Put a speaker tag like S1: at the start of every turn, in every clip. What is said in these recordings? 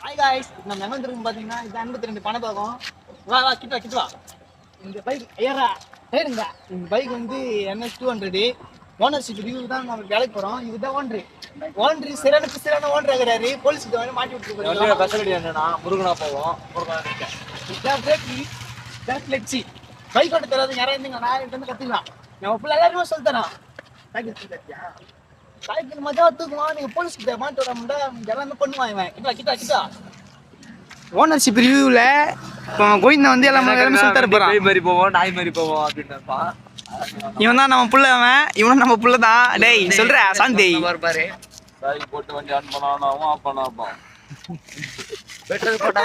S1: Hi guys, நம்ம எங்க வந்துருக்கோம் பாத்தீங்கன்னா இது 52 பணப்பாக்கம். வா வா கிட்ட வா. இந்த பைக் ஏறுங்க. இந்த பைக் வந்து NS 200 ஓனர்ஷிப் ரிவ்யூ தான் நம்ம வேலைக்கு போறோம். இதுதான் ஓனரு சரியான ஓனர் ஆகிறாரு. போலீஸ் கிட்ட வந்து மாட்டி விட்டுருக்காரு.
S2: ஃபெசிலிட்டி என்னன்னா முருகனா போவோம்.
S1: இதான் ஃப்ளெக்ஸி பைக் ஓட்ட தெரியாது யாராவது இருந்தீங்க நான் கிட்ட வந்து கத்துக்கலாம். நம்ம ஃபுல்லா எல்லாருமே சொல்லி தரோம். சைக்கிள் மஜா தூக்குவான். நீங்க போலீஸ் கிட்ட மாட்டு வர எல்லாமே பண்ணுவாங்க. கிட்ட ஓனர்ஷிப் ரிவ்யூல கோவிந்தா வந்து எல்லாமே சொல்லி தர போறான்.
S2: பேய் மாதிரி போவோம், நாய் மாதிரி போவோம் அப்படின்னா
S1: இவன் தான் நம்ம புள்ள. இவனும் நம்ம புள்ள தான். டேய் சொல்ற சாந்தி
S2: பாரு பைக் போட்டு வண்டி ஆன் பண்ணாவும் ஆஃப் பண்ணாப்போம். பெட்ரோல் போட்டா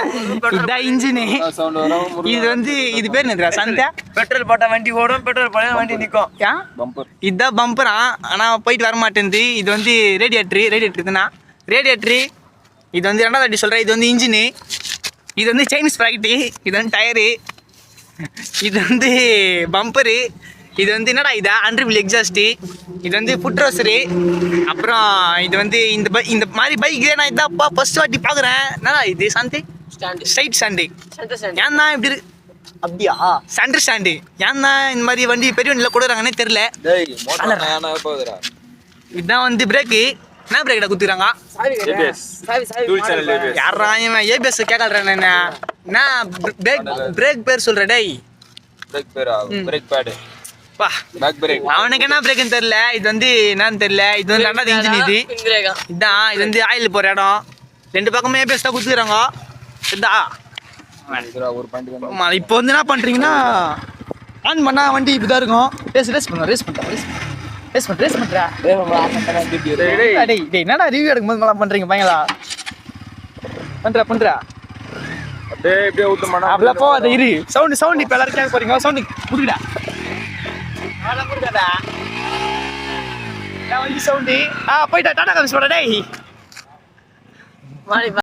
S1: இதான் இன்ஜின்.
S2: சவுண்ட் வரும்.
S1: இது வந்து இது பேர் என்னடா சாந்தியா?
S2: பெட்ரோல் போட்டா வண்டி ஓடும், பெட்ரோல் போட்டா வண்டி நிக்கும்.
S1: பம்பர். இதுதான் பம்பரா. ஆனா போயிட்டு வர மாட்டேங்குது. இது வந்து ரேடியேட்டர் இதுனா ரேடியேட்டர். இது வந்து ரெண்டாவது வாட்டி சொல்றேன். இது வந்து இன்ஜின். இது வந்து சைனீஸ் ப்ராக்கெட்டு. இது வந்து டயரு. இது வந்து பம்பரு. இது வந்து என்னடா இதா அண்டர்வில் எக்ஸாஸ்ட்டு. இது வந்து ஃபுட் ரோசரு. அப்புறம் இது வந்து இந்த மாதிரி பைக்கு நான் இதான்ப்பா ஃபர்ஸ்ட் வாட்டி பார்க்குறேன். என்னடா இது சாந்தி? Straight stand. ஏன் தான் இப்படி இருக்கு? அப்படியா சென்டர் ஸ்டாண்டு. ஏன் தான் இந்த மாதிரி வண்டி பெரிய வண்டியில் கொடுக்குறாங்கன்னே தெரில. இதுதான் வந்து பிரேக்கு. என்ன பிரேக்கில் குத்துக்கிறாங்க? யாரா இவன் ஏபிஎஸ் கேட்கறேன். என்ன பிரேக் பேர் சொல்ற? டேய்
S2: பிரேக் பேட்
S1: பா அவனுக்கு என்ன பிரேக்குன்னு தெரியல. இது வந்து என்னன்னு தெரியல. இது வந்து ரெண்டாவது இன்ஜின். இதுதான் இது வந்து ஆயில் போற இடம். ரெண்டு பக்கமே ஏபிஎஸ் தான் குத்துக்கிறாங்க. இதுதான் இப்போ வந்து என்ன பண்றீங்கன்னா ஆன் பண்ணா வண்டி இப்படிதான் இருக்கும். ரேஸ் பண்றா. டேய் என்னடா ரிவ்யூ எடுக்கும்போது நல்லா பண்றீங்க பையங்களா? பண்றா
S2: அப்படியே ஊத்தமானா
S1: அப்படியே போகாத இரு. சவுண்ட் இப்போ எல்லாரும் கேட்க போறீங்க. சவுண்ட் புரியுதா? அதெல்லாம் புரியாதா? வண்டி சவுண்டு போயிட்டா டாடா காமிச்சு போடா. டேய்